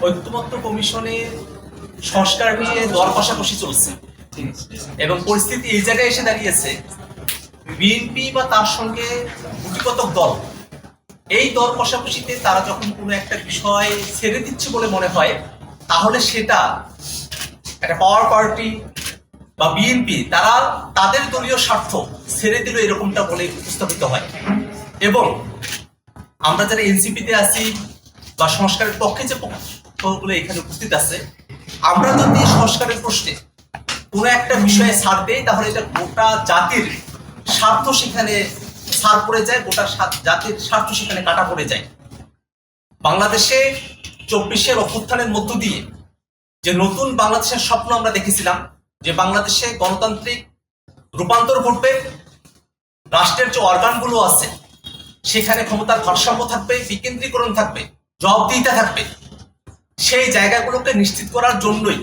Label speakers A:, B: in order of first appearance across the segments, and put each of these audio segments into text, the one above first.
A: ঐক্যমত্য কমিশনের সংস্কার নিয়ে দর কষাকষি চলছে এবং পরিস্থিতি এই জায়গায় এসে দাঁড়িয়েছে, বিএনপি বা তার সঙ্গে গুটিকতক দল এই দর কষাকষিতে তারা যখন কোনো একটা বিষয় ছেড়ে দিচ্ছে বলে মনে হয়, তাহলে সেটা একটা পাওয়ার পার্টি বা বিএনপি তারা তাদের দলীয় স্বার্থ ছেড়ে দিল এরকমটা বলে উপস্থাপিত হয়। এবং আমরা যারা এনসিপিতে আছি বা সংস্কারের পক্ষে যে পক্ষগুলো এখানে উপস্থিত আছে, আমরা যদি সংস্কারের প্রশ্নে কোনো একটা বিষয়ে ছাড় দেই, তাহলে এটা গোটা জাতির স্বার্থ সেখানে ছাড় পড়ে যায়, গোটা জাতির স্বার্থ সেখানে কাটা পড়ে যায়। বাংলাদেশে 24-এর অভ্যুত্থানের মধ্য দিয়ে যে নতুন বাংলাদেশের স্বপ্ন আমরা দেখেছিলাম, যে বাংলাদেশে গণতান্ত্রিক রূপান্তর ঘটবে, রাষ্ট্রের যে অর্গানগুলো আছে সেখানে ক্ষমতার ভারসাম্য থাকবে, বিকেন্দ্রীকরণ থাকবে, জবাবদিহিতা থাকবে, সেই জায়গাগুলোকে নিশ্চিত করার জন্যই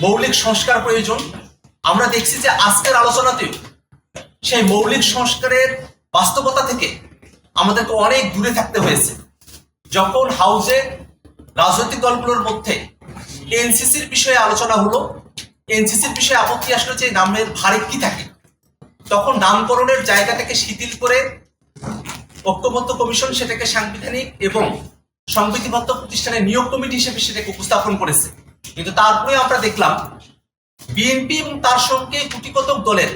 A: মৌলিক সংস্কার প্রয়োজন। আমরা দেখছি যে আজকের আলোচনাতেও সেই মৌলিক সংস্কারের বাস্তবতা থেকে আমাদেরকে অনেক দূরে থাকতে হয়েছে। যখন হাউজে রাজনৈতিক দলগুলোর মধ্যে এনসিসির বিষয়ে আলোচনা হলো, এনসিসির বিষয়ে আপত্তি আসলো যে নামের ভারে কি থাকে, তখন নামকরণের জায়গাটাকে শিথিল করে ঐক্যমত্য কমিশন সেটাকে সাংবিধানিক এবং সংবিধিবদ্ধ প্রতিষ্ঠানের নিয়োগ কমিটি হিসেবে সেটাকে উপস্থাপন করেছে। কিন্তু তারপরে আমরা দেখলাম বিএনপি এবং তার সঙ্গে গুটিকতক দলের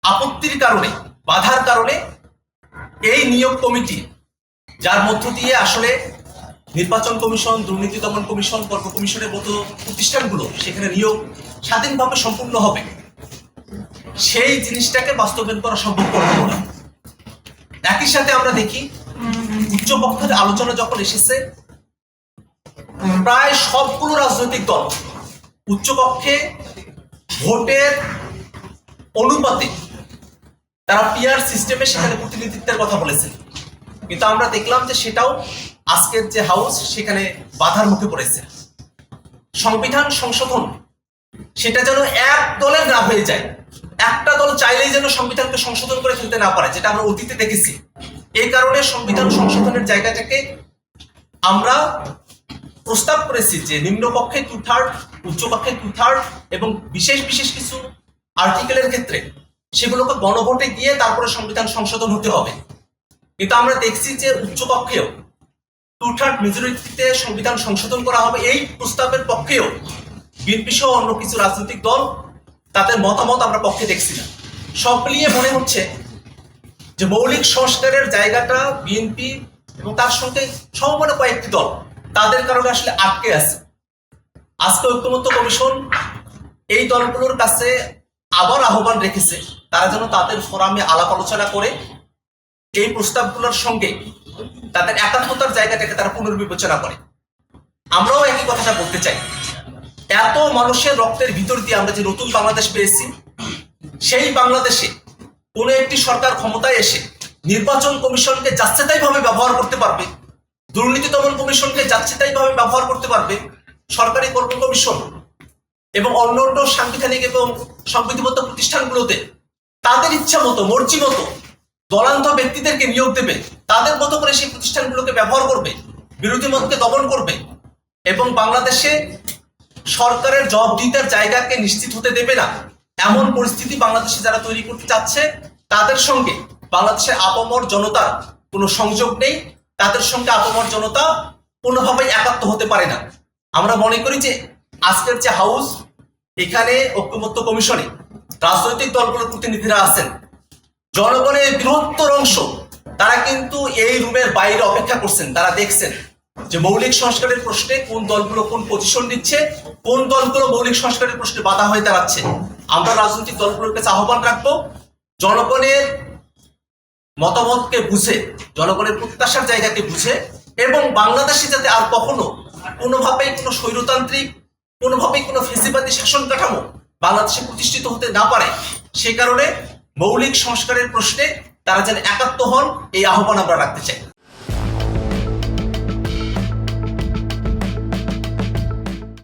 A: আপত্তির কারণে, বাধার কারণে এই নিয়োগ কমিটি, যার মধ্য দিয়ে আসলে নির্বাচন কমিশন, দুর্নীতি দমন কমিশন, কর্ম কমিশনের মতো প্রতিষ্ঠানগুলো সেখানে নিয়োগ স্বাধীনভাবে সম্পূর্ণ হবে, সেই জিনিসটাকে বাস্তবায়ন করা সম্ভব হলো না। একই সাথে আমরা দেখি উচ্চপক্ষের আলোচনা যখন এসেছে, প্রায় সবগুলো রাজনৈতিক দল উচ্চপক্ষে ভোটের অনুপাতে তারা পিআর সিস্টেমে সেখানে প্রতিনিধিত্বের কথা বলেছেন। কিন্তু আমরা দেখলাম যে সেটাও আজকের যে হাউস সেখানে বাধার মুখে পড়েছে। সংবিধান সংশোধন সেটা যেন এক দলের না হয়ে যায়, একটা দল চাইলেই যেন সংবিধানকে সংশোধন করে ফেলতে না পারে, যেটা আমরা অতীতে দেখেছি। এই কারণে সংবিধান সংশোধনের জায়গাটাকে আমরা প্রস্তাব করেছি যে নিম্নপক্ষে 2/3, উচ্চপক্ষে 2/3 এবং বিশেষ বিশেষ কিছু আর্টিকেলের ক্ষেত্রে সেগুলোকে গণভোটে গিয়ে তারপরে সংবিধান সংশোধন হতে হবে। কিন্তু আমরা দেখছি যে উচ্চপক্ষেও 2/3 মেজরিটিতে সংবিধান সংশোধন করা হবে, এই প্রস্তাবের পক্ষেও বিএনপি সহ অন্য কিছু রাজনৈতিক দল তাদের মতামত আমরা পক্ষে দেখছি না। সব মিলিয়ে মনে হচ্ছে যে মৌলিক সংস্কারের জায়গাটা বিএনপি এবং তার সঙ্গে সমমনা কয়েকটি দল তাদের কারণে আসলে আটকে আছে। আজকে ঐক্যমত্য কমিশন এই দলগুলোর কাছে আবার আহ্বান রেখেছে তারা যেন তাদের ফোরামে আলাপ আলোচনা করে এই প্রস্তাবগুলোর সঙ্গে তাদের একাত্মতার জায়গাটাকে তারা পুনর্বিবেচনা করে। আমরাও একই কথাটা বলতে চাই, এত মানুষের রক্তের ভিতর দিয়ে আমরা যে নতুন বাংলাদেশ পেয়েছি, সেই বাংলাদেশে কোনো একটি সরকার ক্ষমতায় এসে নির্বাচন কমিশনকে যাচ্ছেতাই ভাবে ব্যবহার করতে পারবে, দুর্নীতি দমন কমিশনকে যাচ্ছেতাই ভাবে ব্যবহার করতে পারবে, সরকারি কর্ম কমিশন এবং অন্যান্য সাংবিধানিক এবং সংবিধিবদ্ধ প্রতিষ্ঠানগুলোতে তাদের ইচ্ছা মতো, মর্জি মতো দলান্ধ ব্যক্তিদেরকে নিয়োগ দেবে, তাদের মতো করে সেই প্রতিষ্ঠানগুলোকে ব্যবহার করবে, বিরোধী মতকে দমন করবে এবং বাংলাদেশে সরকারের জবাবদিহিতার জায়গাকে নিশ্চিত হতে দেবে না। এমন পরিস্থিতি বাংলাদেশে যারা তৈরি করতে চাচ্ছে, তাদের সঙ্গে বাংলাদেশের আপামর জনতার কোনো সংযোগ নেই, তাদের সঙ্গে আপামর জনতা কোনোভাবেই একাত্ম হতে পারে না। আমরা মনে করি যে আজকের যে হাউস, এখানে ঐক্যমত্য কমিশনে রাজনৈতিক দলগুলোর প্রতিনিধিরা আছেন, জনগণের বৃহত্তর অংশ তারা কিন্তু এই রুমের বাইরে অপেক্ষা করছেন। তারা দেখছেন যে মৌলিক সংস্কারের প্রশ্নে কোন দলগুলো কোন পজিশন নিচ্ছে, কোন দলগুলো মৌলিক সংস্কারের প্রশ্নে বাধা হয়ে দাঁড়াচ্ছে। আমরা রাজনৈতিক দলগুলোর কাছে আহ্বান রাখবো, জনগণের মতামতকে বুঝে, জনগণের প্রত্যাশার জায়গাকে বুঝে এবং বাংলাদেশে যাতে আর কখনো কোনোভাবেই কোনো স্বৈরতান্ত্রিক, কোনোভাবেই কোনো ফেসিবাদী শাসন কাঠামো বাংলাদেশে প্রতিষ্ঠিত হতে না পারে, সে কারণে মৌলিক সংস্কারের প্রশ্নে তারা যেন একাত্ম হন, এই আহ্বান আমরা রাখতে চাই।